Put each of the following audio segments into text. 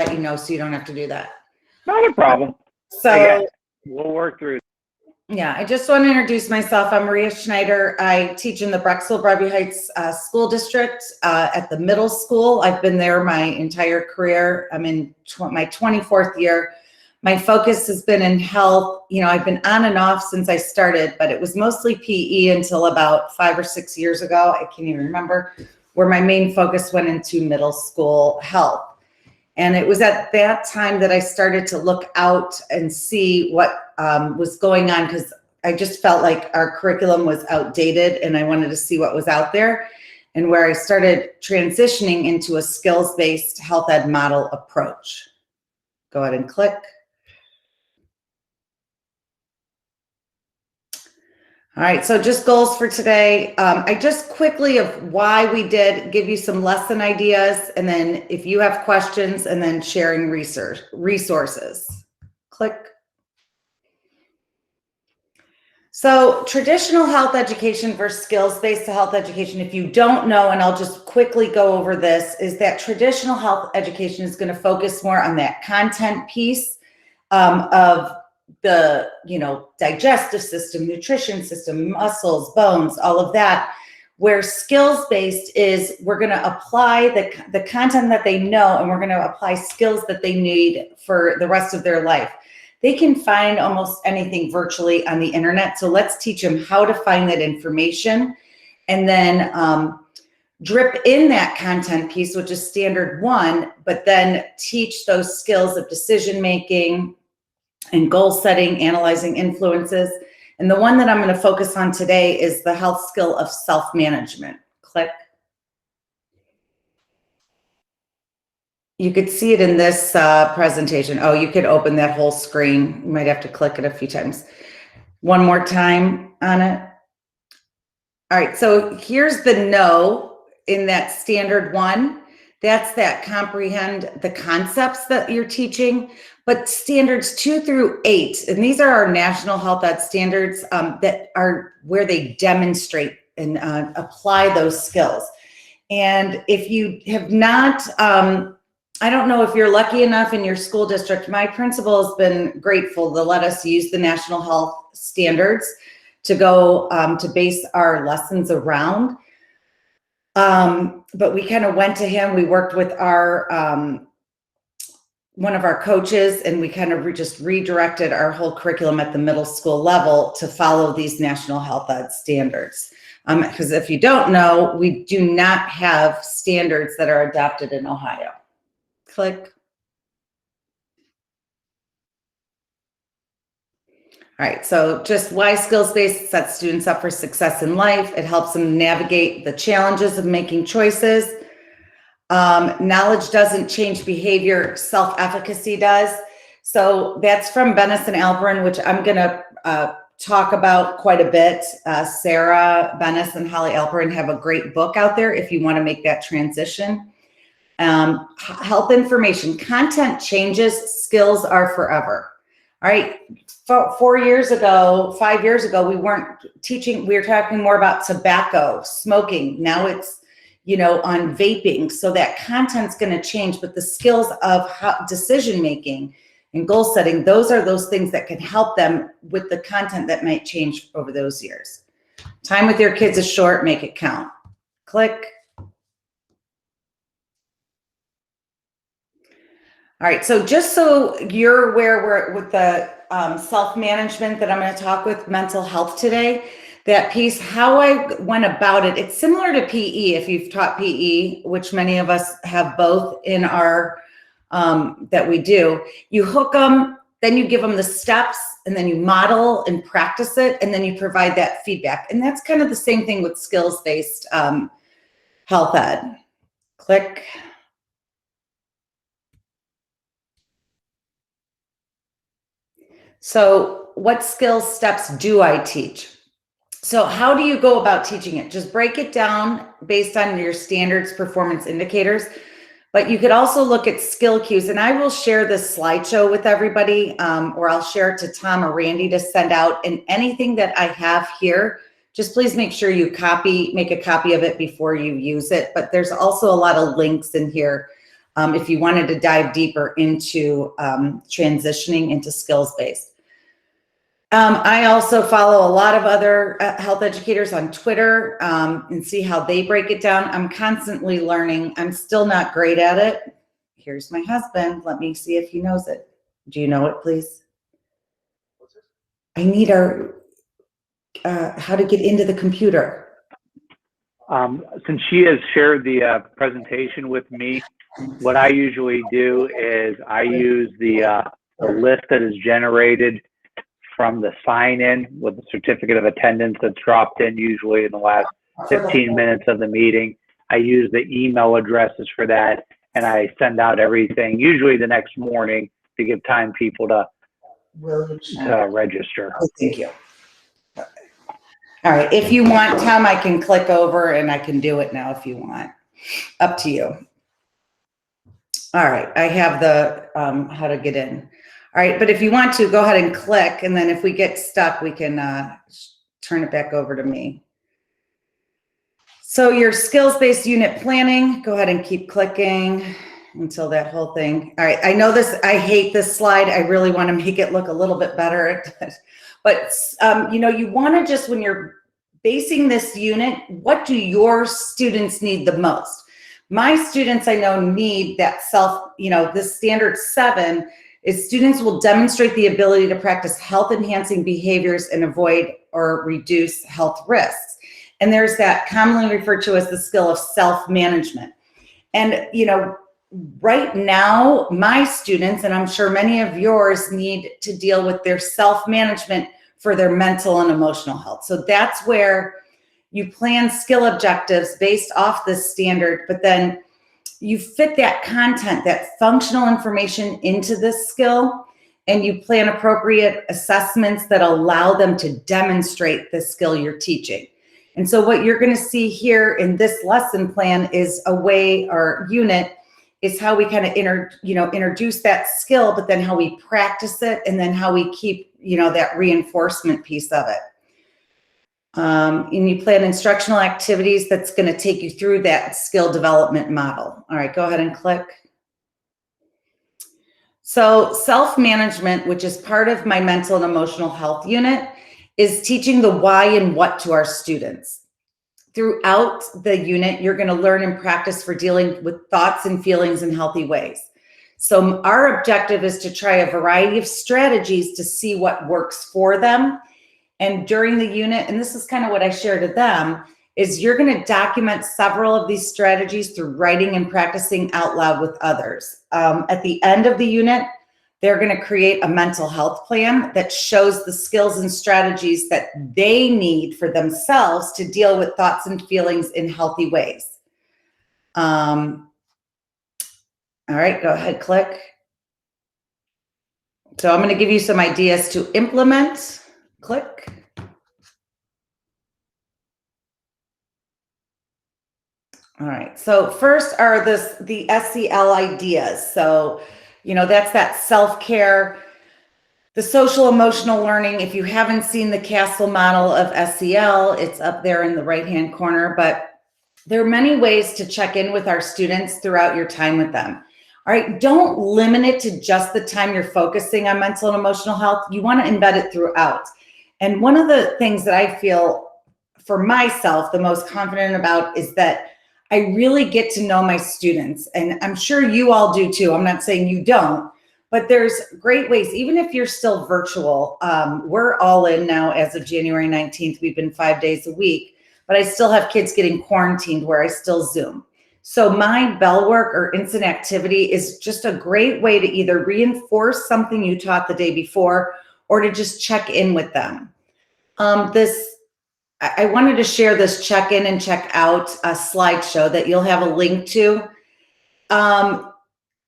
let you know so you don't have to do that. Not a problem. So we'll work through. Yeah, I just want to introduce myself. I'm Maria Schneider. I teach in the Brecksville-Bellevue Heights School District at the middle school. I've been there my entire career. I'm in my 24th year. My focus has been in health. You know, I've been on and off since I started, but it was mostly PE until about 5 or 6 years ago. I can't even remember, where my main focus went into middle school health. And it was at that time that I started to look out and see what was going on, because I just felt like our curriculum was outdated and I wanted to see what was out there, and where I started transitioning into a skills-based health ed model approach. Go ahead and click. All right, so just goals for today. I just quickly of why we did give you some lesson ideas, and then if you have questions, and then sharing resources. Click. So traditional health education versus skills-based health education, if you don't know, and I'll just quickly go over this, is that traditional health education is going to focus more on that content piece of the, digestive system, nutrition system, muscles, bones, all of that, where skills-based is we're going to apply the content that they know, and we're going to apply skills that they need for the rest of their life. They can find almost anything virtually on the internet. So let's teach them how to find that information, and then drip in that content piece, which is standard 1, but then teach those skills of decision-making and goal setting, analyzing influences. And the one that I'm going to focus on today is the health skill of self-management. Click. You could see it in this presentation. Oh, you could open that whole screen. You might have to click it a few times. One more time on it. All right, so here's the no in that standard 1. That's that comprehend the concepts that you're teaching. But standards 2 through 8, and these are our national health ed standards that are where they demonstrate and apply those skills. And if you have not, I don't know if you're lucky enough in your school district, my principal has been grateful to let us use the national health standards to go to base our lessons around. But we kind of went to him, we worked with our, one of our coaches, and we kind of just redirected our whole curriculum at the middle school level to follow these national health ed standards. Because if you don't know, we do not have standards that are adopted in Ohio. Click. All right, so just why skills-based sets students up for success in life. It helps them navigate the challenges of making choices. Knowledge doesn't change behavior, self-efficacy does. So that's from Bennis and Alperin, which I'm gonna talk about quite a bit. Sarah Bennis and Holly Alperin have a great book out there if you wanna make that transition. Health information, content changes, skills are forever. All right, 4 years ago, 5 years ago, we weren't teaching, we were talking more about tobacco, smoking. Now it's, on vaping. So that content's going to change, but the skills of decision-making and goal setting, those are those things that can help them with the content that might change over those years. Time with your kids is short, make it count. Click. All right, so just so you're aware, we're with the self-management that I'm going to talk with mental health today. That piece, how I went about it, it's similar to PE if you've taught PE, which many of us have both in our, that we do. You hook them, then you give them the steps, and then you model and practice it, and then you provide that feedback. And that's kind of the same thing with skills-based health ed. Click. So what skills steps do I teach? So how do you go about teaching it? Just break it down based on your standards performance indicators, but you could also look at skill cues. And I will share this slideshow with everybody, or I'll share it to Tom or Randy to send out. And anything that I have here, just please make sure you make a copy of it before you use it. But there's also a lot of links in here if you wanted to dive deeper into transitioning into skills-based. I also follow a lot of other health educators on Twitter and see how they break it down. I'm constantly learning. I'm still not great at it. Here's my husband. Let me see if he knows it. Do you know it, please? I need our, how to get into the computer. Since she has shared the presentation with me, what I usually do is I use the list that is generated from the sign-in with the certificate of attendance that's dropped in usually in the last 15 minutes of the meeting. I use the email addresses for that, and I send out everything usually the next morning to give time people to register. Oh, thank you. Okay. All right, if you want, Tom, I can click over and I can do it now if you want. Up to you. All right, I have the how to get in. All right, but if you want to, go ahead and click, and then if we get stuck, we can turn it back over to me. So your skills-based unit planning, go ahead and keep clicking until that whole thing. All right, I know this, I hate this slide. I really want to make it look a little bit better. But you know, you want to just, when you're basing this unit, what do your students need the most? My students, I know, need that this standard 7 is students will demonstrate the ability to practice health enhancing behaviors and avoid or reduce health risks. And there's that commonly referred to as the skill of self-management. And, you know, right now, my students, and I'm sure many of yours, need to deal with their self-management for their mental and emotional health. So that's where you plan skill objectives based off this standard, but then you fit that content, that functional information into this skill, and you plan appropriate assessments that allow them to demonstrate the skill you're teaching. And so what you're going to see here in this lesson plan is a way, or unit, is how we kind of introduce that skill, but then how we practice it, and then how we keep, you know, that reinforcement piece of it. And you plan instructional activities that's going to take you through that skill development model. All right, go ahead and click. So self-management, which is part of my mental and emotional health unit, is teaching the why and what to our students. Throughout the unit, you're going to learn and practice for dealing with thoughts and feelings in healthy ways. So our objective is to try a variety of strategies to see what works for them. And during the unit, and this is kind of what I share to them, is you're going to document several of these strategies through writing and practicing out loud with others. At the end of the unit, they're going to create a mental health plan that shows the skills and strategies that they need for themselves to deal with thoughts and feelings in healthy ways. All right, go ahead, click. So I'm going to give you some ideas to implement. Click. All right, so first are the SEL ideas. So, you know, that's that self-care, the social emotional learning. If you haven't seen the Castle model of SEL, it's up there in the right-hand corner, but there are many ways to check in with our students throughout your time with them. All right, don't limit it to just the time you're focusing on mental and emotional health. You want to embed it throughout. And one of the things that I feel for myself the most confident about is that I really get to know my students, and I'm sure you all do too. I'm not saying you don't, but there's great ways, even if you're still virtual. We're all in now as of January 19th. We've been 5 days a week, but I still have kids getting quarantined where I still Zoom. So my bell work or instant activity is just a great way to either reinforce something you taught the day before or to just check in with them. I wanted to share this check in and check out slideshow that you'll have a link to.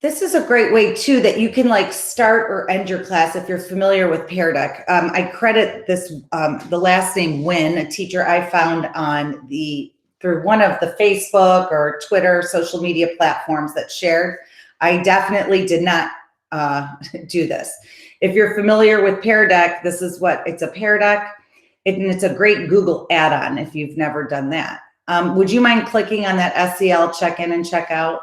This is a great way too that you can like start or end your class if you're familiar with Pear Deck. I credit this, the last name Win, a teacher I found on through one of the Facebook or Twitter social media platforms that shared. I definitely did not do this. If you're familiar with Pear Deck, it's a Pear Deck. And it's a great Google add-on if you've never done that. Would you mind clicking on that SEL check-in and check-out?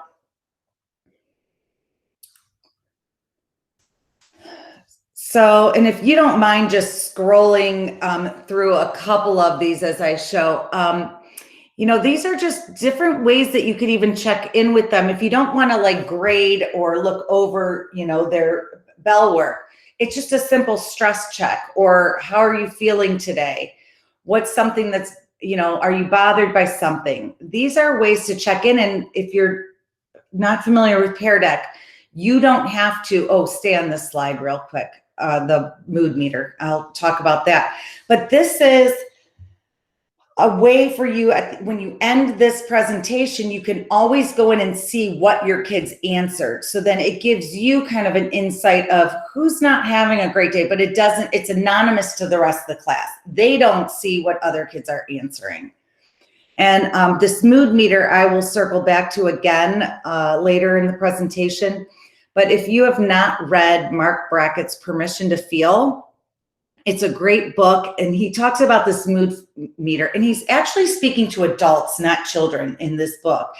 So, and if you don't mind just scrolling through a couple of these as I show, these are just different ways that you could even check in with them. If you don't want to like grade or look over, their bell work, it's just a simple stress check, or how are you feeling today? What's something that's, are you bothered by something? These are ways to check in. And if you're not familiar with Pear Deck, you don't have to, stay on this slide real quick, the mood meter. I'll talk about that. But this is a way for you, when you end this presentation, you can always go in and see what your kids answered. So then it gives you kind of an insight of who's not having a great day, but it's anonymous to the rest of the class. They don't see what other kids are answering. And this mood meter, I will circle back to again later in the presentation. But if you have not read Mark Brackett's Permission to Feel, it's a great book, and he talks about this mood meter, and he's actually speaking to adults, not children, in this book.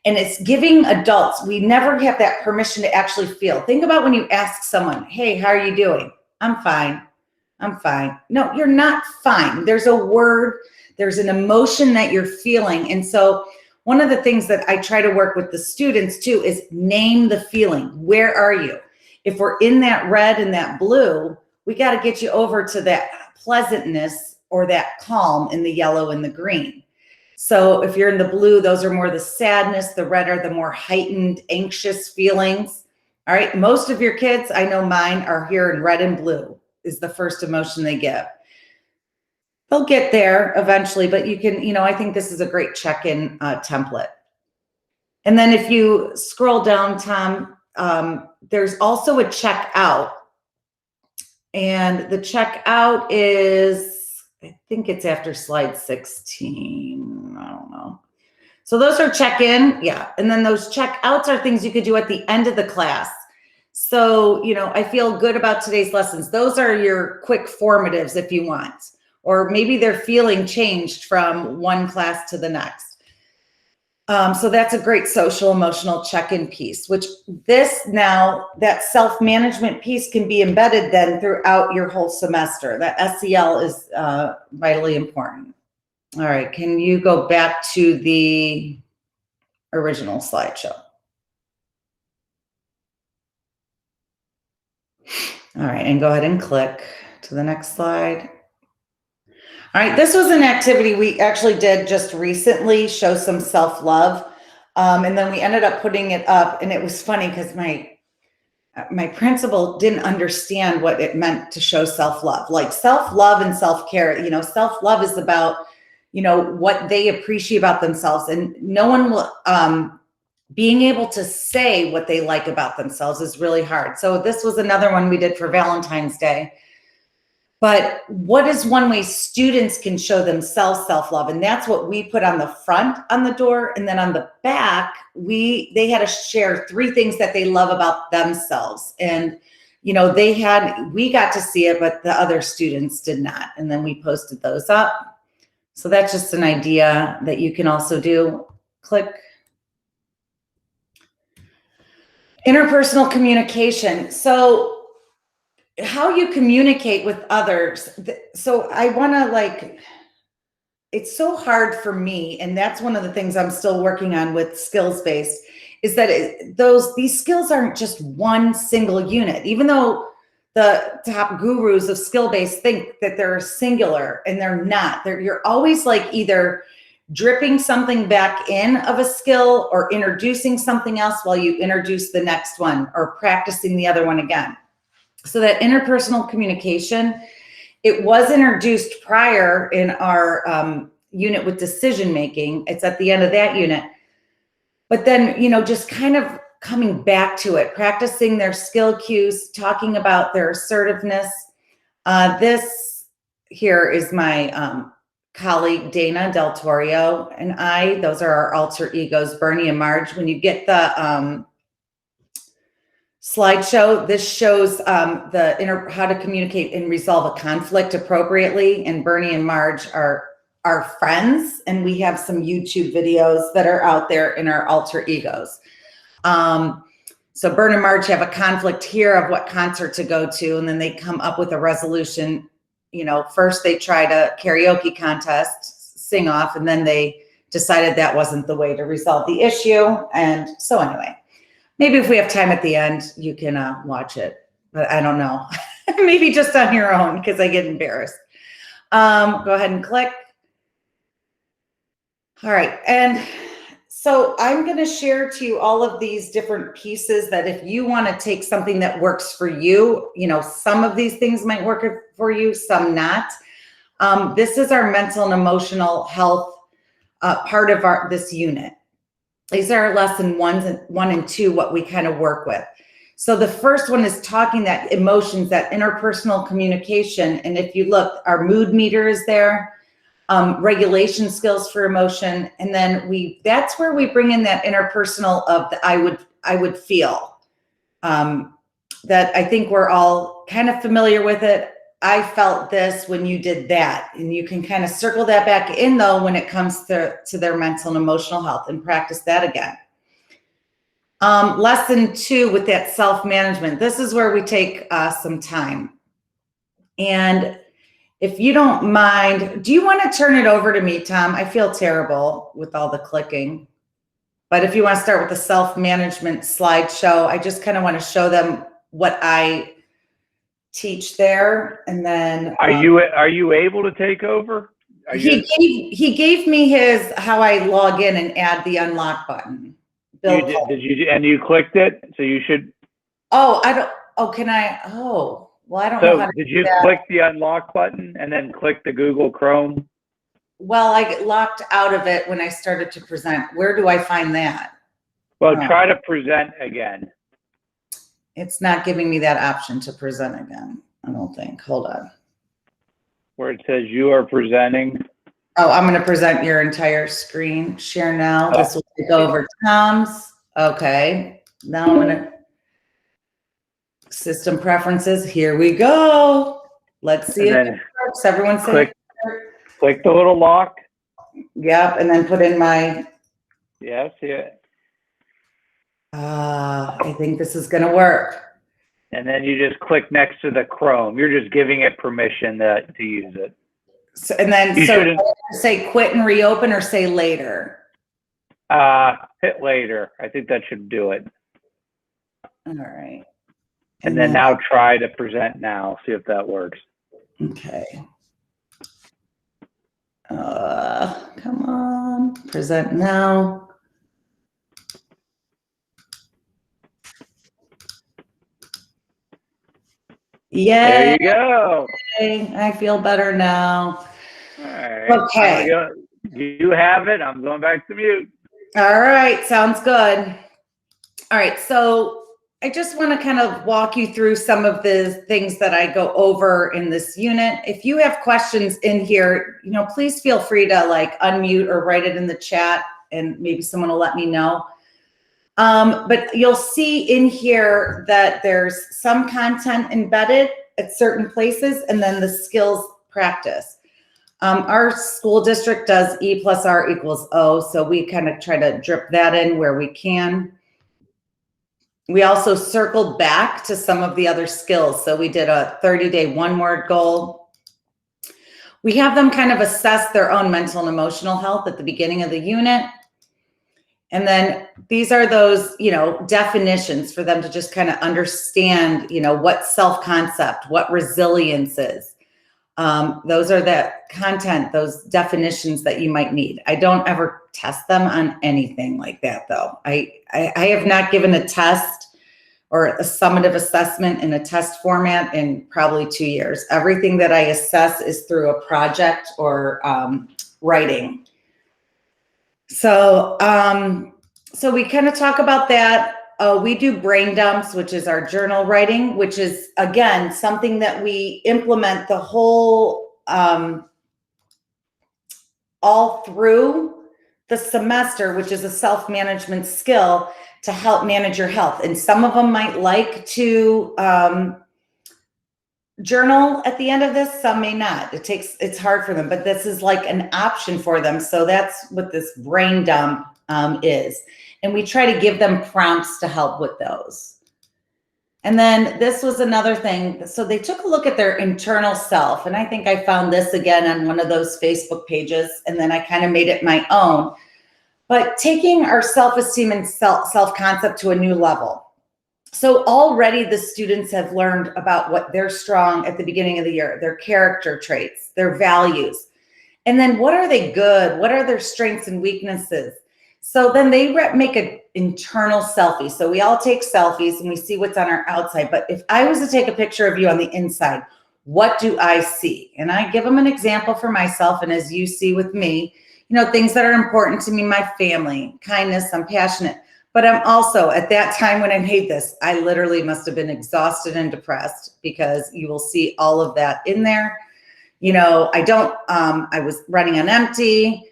And it's giving adults, we never have that permission to actually feel. Think about when you ask someone, hey, how are you doing? I'm fine. I'm fine. No, you're not fine. There's a word, there's an emotion that you're feeling. And so one of the things that I try to work with the students too is name the feeling. Where are you? If we're in that red and that blue, we got to get you over to that pleasantness or that calm in the yellow and the green. So if you're in the blue, those are more the sadness. The red are the more heightened, anxious feelings. All right. Most of your kids, I know mine, are here in red and blue is the first emotion they give. They'll get there eventually, but you can, I think this is a great check-in template. And then if you scroll down, Tom, there's also a check-out. And the checkout is, I think it's after slide 16. I don't know. So those are check-in. Yeah. And then those checkouts are things you could do at the end of the class. So, I feel good about today's lessons. Those are your quick formatives if you want. Or maybe their feeling changed from one class to the next. So that's a great social emotional check-in piece, which that self-management piece can be embedded then throughout your whole semester. That SEL is vitally important. All right, can you go back to the original slideshow? All right, and go ahead and click to the next slide. All right, this was an activity we actually did just recently, show some self-love. And then we ended up putting it up, and it was funny because my principal didn't understand what it meant to show self-love. Like self-love and self-care, self-love is about, what they appreciate about themselves. And no one will, being able to say what they like about themselves is really hard. So this was another one we did for Valentine's Day. But what is one way students can show themselves self-love? And that's what we put on the front on the door. And then on the back, they had to share 3 things that they love about themselves. And, we got to see it, but the other students did not. And then we posted those up. So that's just an idea that you can also do. Click. Interpersonal communication. So how you communicate with others. So I want to it's so hard for me. And that's one of the things I'm still working on with skills-based is that these skills aren't just one single unit, even though the top gurus of skill-based think that they're singular, and they're not. You're always either dripping something back in of a skill or introducing something else while you introduce the next one or practicing the other one again. So that interpersonal communication, it was introduced prior in our unit with decision making. It's at the end of that unit. But then, just kind of coming back to it, practicing their skill cues, talking about their assertiveness. This here is my colleague, Dana Del Torio, and those are our alter egos, Bernie and Marge. When you get the slideshow, this shows how to communicate and resolve a conflict appropriately. And Bernie and Marge are our friends, and we have some YouTube videos that are out there in our alter egos. So Bern and Marge have a conflict here of what concert to go to, and then they come up with a resolution. You know, first they tried a karaoke contest, sing off, and then they decided that wasn't the way to resolve the issue. And so anyway, maybe if we have time at the end, you can watch it, but I don't know. Maybe just on your own, because I get embarrassed. Go ahead and click. All right, and so I'm going to share to you all of these different pieces that if you want to take something that works for you, you know, some of these things might work for you, some not. This is our mental and emotional health part of this unit. These are lesson 1 and 2, what we kind of work with. So the first one is talking that emotions, that interpersonal communication. And if you look, our mood meter is there. Regulation skills for emotion, and then that's where we bring in that interpersonal of the I would feel, that I think we're all kind of familiar with it. I felt this when you did that, and you can kind of circle that back in though when it comes to their mental and emotional health, and practice that again. Lesson 2 with that self-management. This is where we take some time. And if you don't mind, do you want to turn it over to me, Tom? I feel terrible with all the clicking. But if you want to start with the self-management slideshow, I just kind of want to show them what I teach there. And then Are you able to take over? He gave me how I log in and add the unlock button. Did you and you clicked it? So you should. Oh, I don't. Oh, can I? Oh. Well, I don't know how to did you click the unlock button and then click the Google Chrome? Well, I get locked out of it when I started to present. Where do I find that? Well, try to present again. It's not giving me that option to present again, I don't think. Hold on. Where it says you are presenting. Oh, I'm going to present your entire screen. Share now. This will take over Tom's. Okay. Now I'm going to system preferences. Here we go. Let's see if it works. Everyone say click the little lock. Yep, and then put in my. Yes, yeah. I think this is going to work. And then you just click next to the Chrome. You're just giving it permission to use it. So, and then say quit and reopen, or say later. Hit later. I think that should do it. All right. And then now try to present now. See if that works. Okay. Come on. Present now. Yay. There you go. I feel better now. All right. Okay. You have it. I'm going back to mute. All right. Sounds good. All right. So I just want to kind of walk you through some of the things that I go over in this unit. If you have questions in here, you know, please feel free to like unmute or write it in the chat, and maybe someone will let me know. But you'll see in here that there's some content embedded at certain places, and then the skills practice. Our school district does E plus R equals O, so we kind of try to drip that in where we can. We also circled back to some of the other skills. So we did a 30-day one-word goal. We have them kind of assess their own mental and emotional health at the beginning of the unit. And then these are those, you know, definitions for them to just kind of understand, you know, what self-concept, what resilience is. Those are that content, those definitions that you might need. I don't ever test them on anything like that, though. I have not given a test or a summative assessment in a test format in probably 2 years. Everything that I assess is through a project or writing. So, so we kind of talk about that. We do brain dumps, which is our journal writing, which is, again, something that we implement the whole, all through the semester, which is a self-management skill to help manage your health. And some of them might like to journal at the end of this, some may not. It's hard for them, but this is like an option for them. So that's what this brain dump is. And we try to give them prompts to help with those. And then this was another thing. So they took a look at their internal self. And I think I found this again on one of those Facebook pages. And then I kind of made it my own. But taking our self-esteem and self-concept to a new level. So already the students have learned about what they're strong at the beginning of the year, their character traits, their values. And then what are they good? What are their strengths and weaknesses? So then they make an internal selfie. So we all take selfies and we see what's on our outside. But if I was to take a picture of you on the inside, what do I see? And I give them an example for myself. And as you see with me, you know, things that are important to me, my family, kindness, I'm passionate. But I'm also, at that time when I made this, I literally must have been exhausted and depressed, because you will see all of that in there. You know, I was running on empty.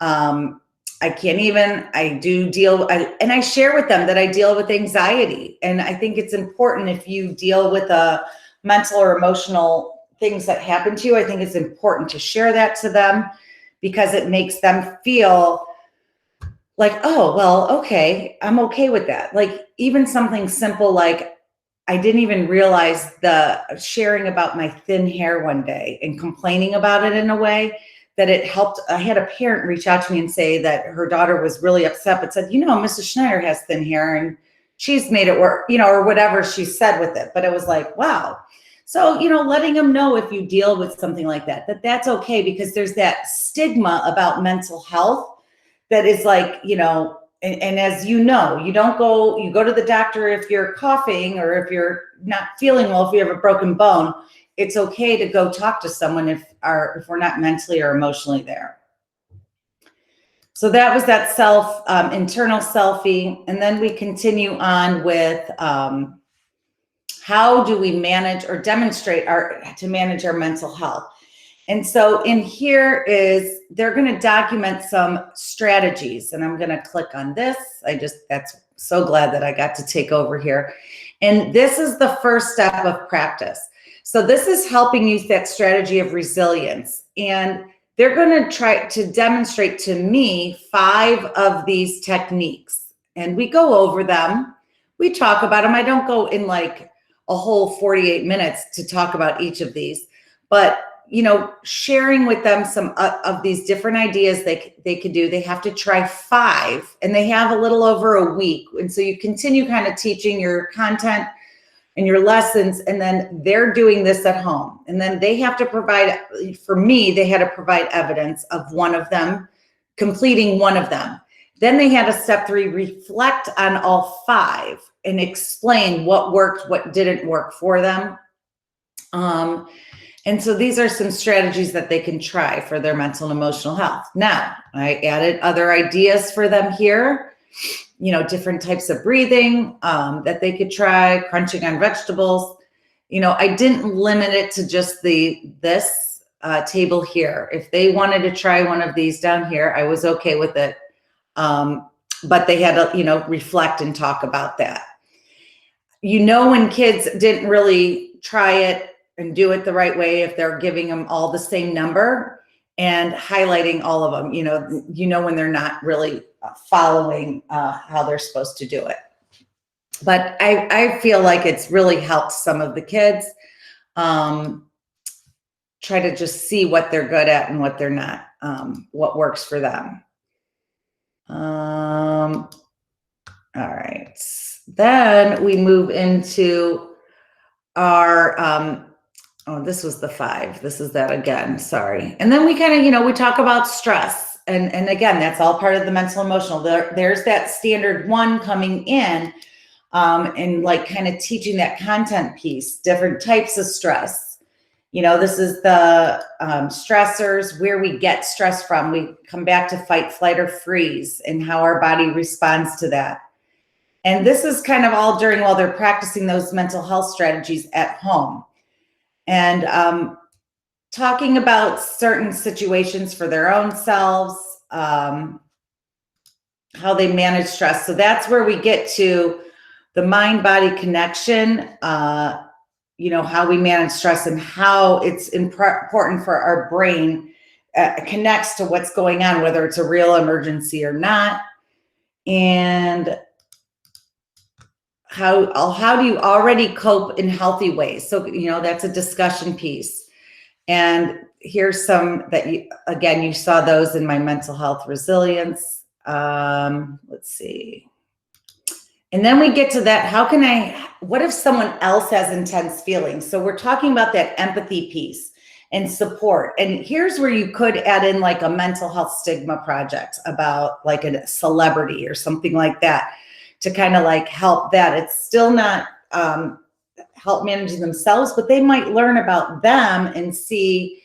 I can't even, and I share with them that I deal with anxiety. And I think it's important, if you deal with mental or emotional things that happen to you, I think it's important to share that to them, because it makes them feel like, oh, well, okay, I'm okay with that. Like even something simple like, I didn't even realize the sharing about my thin hair one day and complaining about it in a way that it helped. I had a parent reach out to me and say that her daughter was really upset, but said, you know, Mrs. Schneider has thin hair and she's made it work, you know, or whatever she said with it. But it was like, wow. So, you know, letting them know if you deal with something like that, that's okay, because there's that stigma about mental health that is like, you know, and as you know, you go to the doctor if you're coughing or if you're not feeling well, if you have a broken bone. It's okay to go talk to someone if we're not mentally or emotionally there. So that was that internal selfie. And then we continue on with how do we manage or demonstrate to manage our mental health. And so in here they're going to document some strategies, and I'm going to click on this. That's so glad that I got to take over here. And this is the first step of practice. So this is helping use that strategy of resilience. And they're going to try to demonstrate to me 5 of these techniques. And we go over them. We talk about them. I don't go in like a whole 48 minutes to talk about each of these, but you know, sharing with them some of these different ideas they could do. They have to try 5, and they have a little over a week. And so you continue kind of teaching your content and your lessons, and then they're doing this at home. And then they have to provide, for me, they had to provide evidence of one of them, completing one of them. Then they had a step 3, reflect on all 5 and explain what worked, what didn't work for them. And so these are some strategies that they can try for their mental and emotional health. Now, I added other ideas for them here, you know, different types of breathing that they could try, crunching on vegetables. You know, I didn't limit it to just this table here. If they wanted to try one of these down here, I was okay with it. But they had to, you know, reflect and talk about that. You know, when kids didn't really try it and do it the right way, if they're giving them all the same number and highlighting all of them, you know when they're not really following how they're supposed to do it. But I feel like it's really helped some of the kids try to just see what they're good at and what they're not, what works for them. All right, then we move into our, this was the 5. This is that again, sorry. And then we kind of, you know, we talk about stress. And again, that's all part of the mental emotional. There's that standard 1 coming in and like kind of teaching that content piece, different types of stress. You know, this is the stressors, where we get stress from. We come back to fight, flight, or freeze, and how our body responds to that. And this is kind of all while they're practicing those mental health strategies at home. And talking about certain situations for their own selves, how they manage stress. So that's where we get to the mind-body connection, you know, how we manage stress and how it's important for our brain connects to what's going on, whether it's a real emergency or not. And how do you already cope in healthy ways? So, that's a discussion piece. And here's some that you saw those in my mental health resilience. Let's see. And then we get to that. What if someone else has intense feelings? So we're talking about that empathy piece and support. And here's where you could add in like a mental health stigma project about like a celebrity or something like that to kind of like help that. It's still not help managing themselves, but they might learn about them and see,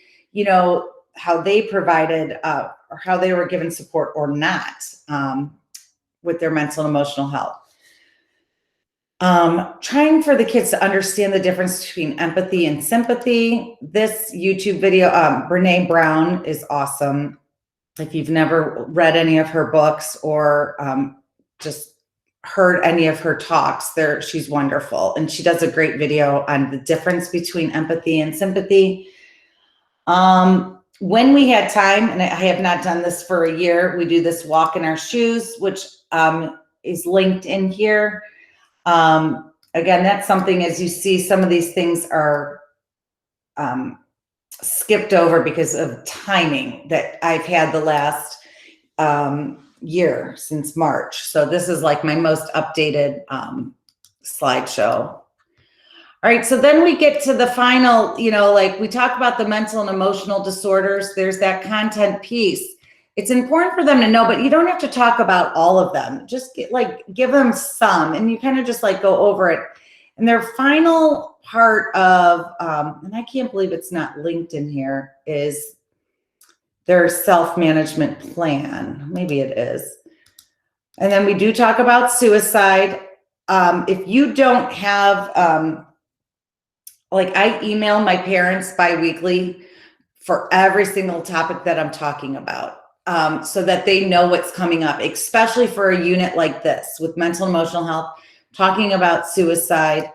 how they provided or how they were given support or not with their mental and emotional health. Trying for the kids to understand the difference between empathy and sympathy. This YouTube video, Brene Brown is awesome. If you've never read any of her books or just heard any of her talks, she's wonderful. And she does a great video on the difference between empathy and sympathy. When we had time, and I have not done this for a year, we do this walk in our shoes, which is linked in here. Again, that's something, as you see, some of these things are skipped over because of timing that I've had the last year since March. So this is like my most updated slideshow. All right, so then we get to the final, like we talk about the mental and emotional disorders. There's that content piece. It's important for them to know, but you don't have to talk about all of them. Just give them some, and you kind of just like go over it. And their final part of, and I can't believe it's not linked in here, is their self-management plan. Maybe it is. And then we do talk about suicide. If you don't have, I email my parents bi-weekly for every single topic that I'm talking about. So that they know what's coming up, especially for a unit like this with mental and emotional health, talking about suicide.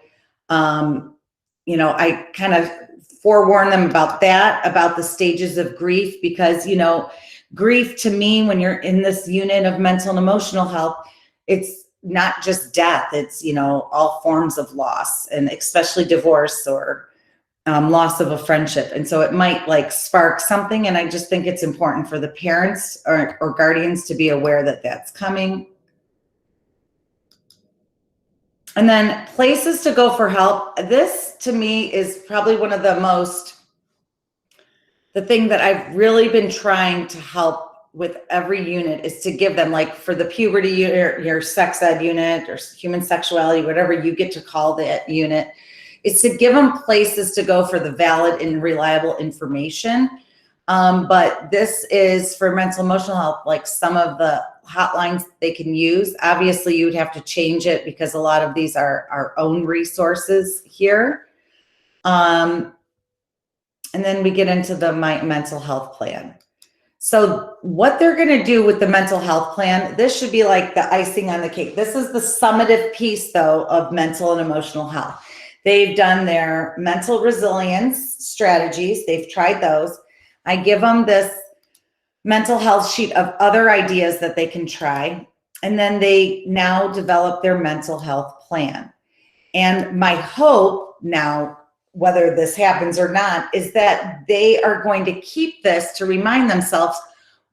I kind of forewarn them about that, about the stages of grief, because, grief to me, when you're in this unit of mental and emotional health, it's not just death, it's, all forms of loss, and especially divorce or loss of a friendship. And so it might spark something. And I just think it's important for the parents or guardians to be aware that that's coming. And then places to go for help. This to me is probably one of the thing that I've really been trying to help with every unit is to give them, like for the puberty unit, your sex ed unit or human sexuality, whatever you get to call that unit, is to give them places to go for the valid and reliable information. But this is for mental emotional health, like some of the hotlines they can use. Obviously, you would have to change it because a lot of these are our own resources here. And then we get into the My Mental Health Plan. So what they're going to do with the mental health plan, this should be like the icing on the cake. This is the summative piece, though, of mental and emotional health. They've done their mental resilience strategies. They've tried those. I give them this mental health sheet of other ideas that they can try. And then they now develop their mental health plan. And my hope now, whether this happens or not, is that they are going to keep this to remind themselves,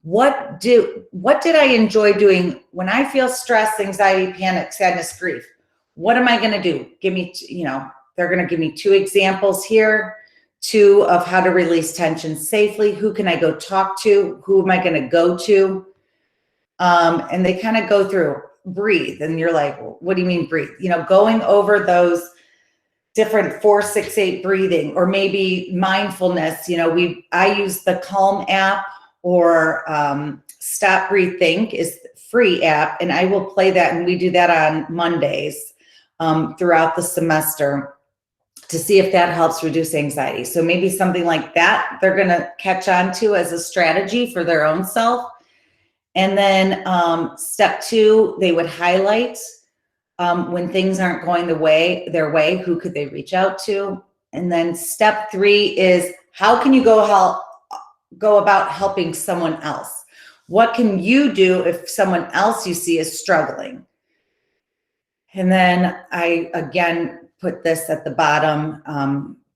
what did I enjoy doing when I feel stress, anxiety, panic, sadness, grief? What am I going to do? Give me, they're going to give me 2 examples here, 2 of how to release tension safely. Who can I go talk to? Who am I going to go to? And they kind of go through breathe. And you're like, what do you mean breathe? Going over those different 4-6-8 breathing, or maybe mindfulness. I use the Calm app, or Stop, Breathe, Think is free app. And I will play that. And we do that on Mondays throughout the semester, to see if that helps reduce anxiety. So maybe something like that they're going to catch on to as a strategy for their own self. And then step 2, they would highlight when things aren't going their way, who could they reach out to? And then step 3 is, how can you go about helping someone else? What can you do if someone else you see is struggling? And then I, again, put this at the bottom,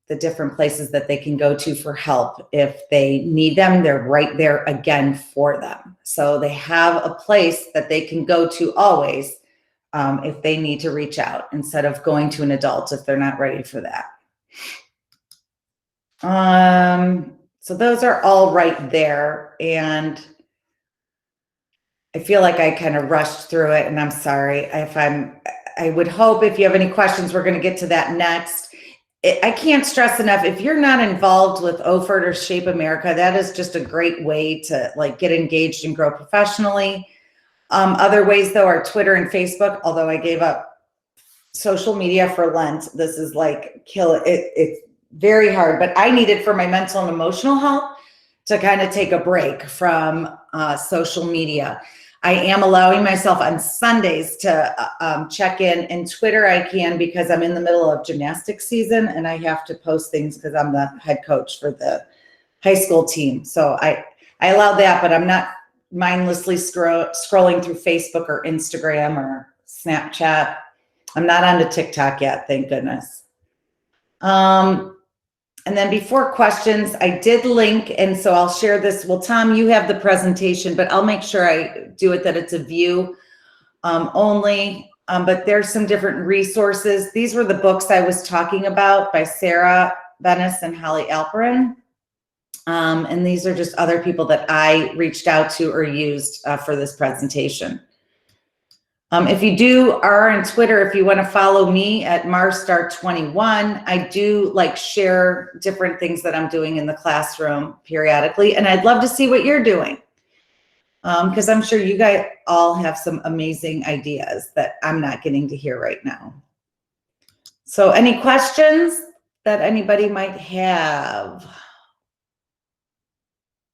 the different places that they can go to for help. If they need them, they're right there again for them. So they have a place that they can go to always if they need to reach out, instead of going to an adult if they're not ready for that. So those are all right there. And I feel like I kind of rushed through it, and I'm sorry if I would hope if you have any questions, we're going to get to that next. I can't stress enough, if you're not involved with OFERT or Shape America, that is just a great way to like get engaged and grow professionally. Other ways though are Twitter and Facebook, although I gave up social media for Lent. This is like it's very hard, but I need it for my mental and emotional health to kind of take a break from social media. I am allowing myself on Sundays to check in, and Twitter I can, because I'm in the middle of gymnastics season and I have to post things because I'm the head coach for the high school team. So I allow that, but I'm not mindlessly scrolling through Facebook or Instagram or Snapchat. I'm not onto TikTok yet, thank goodness. And then before questions, I did link, and so I'll share this. Well, Tom, you have the presentation, but I'll make sure I do it that it's a view only. But there's some different resources. These were the books I was talking about by Sarah Bennis and Holly Alperin. And these are just other people that I reached out to or used for this presentation. If you are on Twitter, if you want to follow me at Marstar21, I do like share different things that I'm doing in the classroom periodically, and I'd love to see what you're doing, because I'm sure you guys all have some amazing ideas that I'm not getting to hear right now. So any questions that anybody might have?